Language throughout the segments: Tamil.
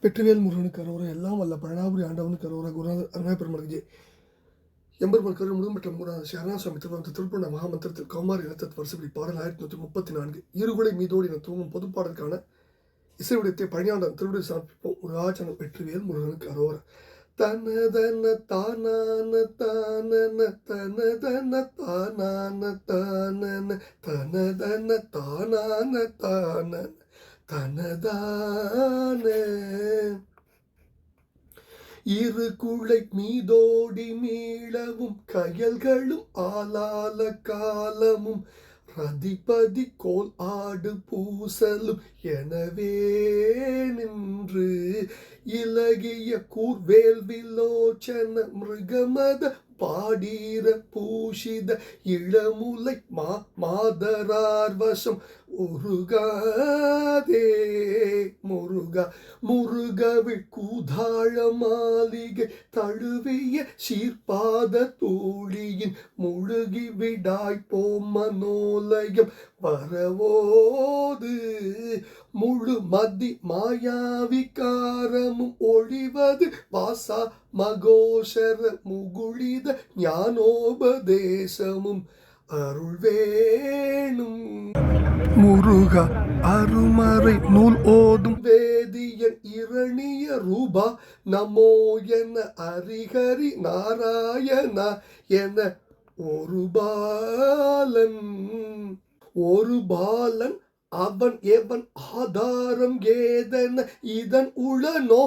வெற்றிவேல் முருகனுக்கு அரோரா, எல்லாம் வல்ல பழனாபுரி ஆண்டவனுக்கு அரோரா, குருநாதர் அருணாய பெருமாளுக்கு எம்பெருமாள் கருள் முருகன் பெற்ற மூணாவது சரணாசுவாமி திருவந்த திருப்பூர்ண மகாமந்திரத்தில் கௌமாரி இனத்தத் வருஷப்படி பாடல் 1134 இருகுலை மீதோடு என தூங்கும் பொதுப்பாடலுக்கான இசைவிடத்தை பழனியாண்டன் திருவிடை சமர்ப்பிப்போம். முருகாச்சனம் வெற்றிவேல் முருகனுக்கு அரோரா. தனதன தானான தானன தனதன தானான தானன தனதன தானான தானன தனதான இரு குளை மீதோடி மீளவும் கயல்களும் ஆலால காலமும் ரதிபதி கோல் ஆடு பூசலும் எனவே நின்று இலகிய கூர்வேல் விலோச்சன மிருகமத பாடீர பூஷித இளமுலை மாதரார் வசம் உருகாதே முருகா முருகவிழ் கூதாழ மாளிகை தழுவிய சீர்பாத தூளியின் முழுகி விடாய் போம் மனோலயம் வரவோது முழு மதி மாயாவிகாரமும் ஒழிவது வாசா மகோஷர முகுளித ஞானோபதேசமும் அருள் வேணும் முருகா அருமறை நூல் ஓதும் வேதியன் இரணிய ரூபா நமோ என ஹரிஹரி நாராயணா என ஒரு பாலன் அவன் எவன் ஆதாரம் ஏதென இதன் உளனோ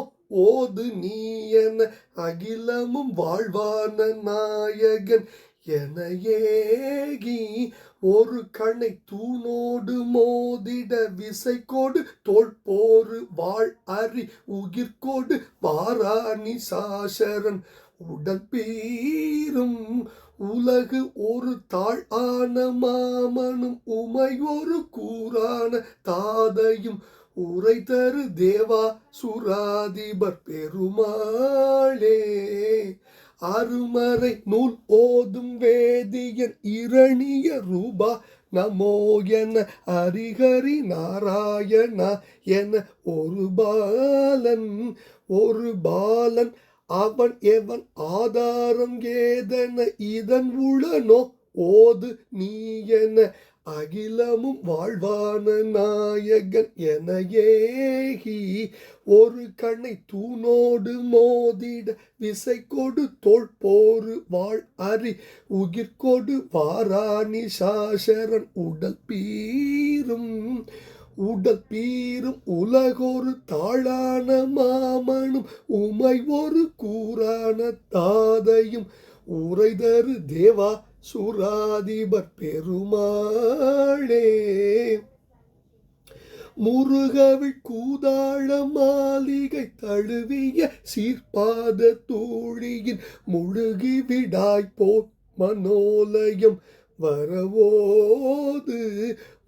ஓது நீ என அகிலமும் வாழ்வான நாயகன் என ஏகி ஒரு கணை தூணோடு மோதிட விசை கொடு தோல் போரு வாழ் அறி உயிர்கொடு வாராணி சாசரன் உடல் பீரும் உலகு ஒரு தாழ் ஆன மாமனும் உமை ஒரு கூறான தாதையும் உரை தரு தேவா சுராதிபர் பெருமாளே அருமறை நூல் ஓதும் வேதியன் இரணிய ரூபா நமோ என ஹரிஹரி நாராயணா என ஒரு பாலன் அவன் எவன் ஆதாரம் ஏதென இதன் உளனோ ஓது நீ என அகிலமும் வாழ்வான நாயகன் என ஏகி ஒரு கண்ணை தூணோடு மோதிட விசை கொடு தோல் போரு வாழ் அறி உயிர்கொடு வாராணி சாசரன் உடல் பீரும் உலகொரு தாழான மாமனும் உமை ஒரு கூறான தாதையும் உரை தரு தேவா சுராதிபர் பெருமாளே முருகவிழ் கூதாழ மாளிகை தழுவிய சீர்பாத தூளியின் முழுகி விடாய்ப்போ மனோலயம் வரவோது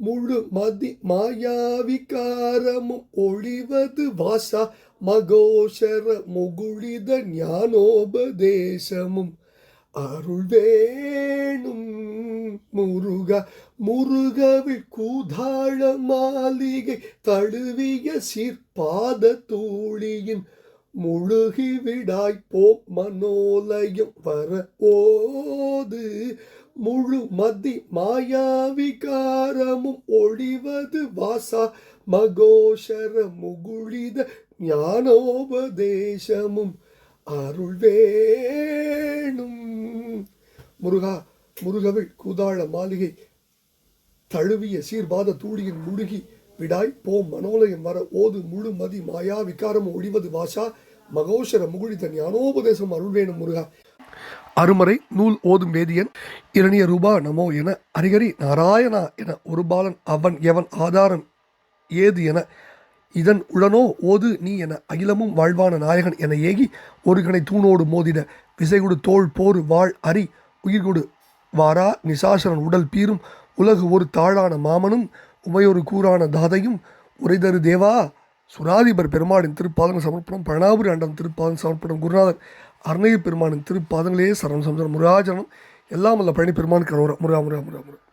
முழு மதி மாயாவிகாரமும் ஒழிவது வாசா மகோஷர முகுளித ஞானோபதேசமும் அருள் வேணும் முருகா முருகவிழ் கூதாழ மாளிகை தழுவிய சீர்பாத தூளியின் முழுகி விடாய்ப்போ மனோலயம் வர ஓது முழு மதி மாயாவிகாரமும் ஒழிவது வாசா மகோஷர முகுளித ஞானோபதேசமும் அருள் வேணும் முருகா முருகவிழ் கூதாழ மாளிகை தழுவிய சீர்பாத தூளியின் முழுகி விடாய் போம் மனோலயம் வர ஓது முழு மதி மாயா விகாரம் ஒழிவது வாசா மகோஷர முகுளித ஞானோபதேசம் அருள் வேணும் முருகா அருமறை நூல் ஓதும் வேதியன் இரணிய ரூபா நமோ என ஹரிஹரி நாராயணா என ஒரு பாலன் அவன் எவன் ஆதாரம் ஏது என இதன் உடனோ ஓது நீ என அகிலமும் வாழ்வான நாயகன் என ஏகி ஒரு கணை தூணோடு மோதிட விசைகுடு தோல் போரு வாழ் அறி உயிர்கொடு வாரா நிசாசரன் உடல் பீரும் உலகு ஒரு தாழான மாமனும் உமையொரு கூறான தாதையும் உரைதரு தேவா சுராதிபர் பெருமாளின் திருப்பாதங்கள் சமர்ப்பணம் பழனாபுரி ஆண்டம் திருப்பாதம் சமர்ப்பணம் குருநாதர் அருணய பெருமானின் திருப்பாதங்களே சரணம் சம்சரம் முருகாச்சரணம் எல்லாம் அல்ல பழனி பெருமானுக்கு முருகா முருகா முருகா முருகா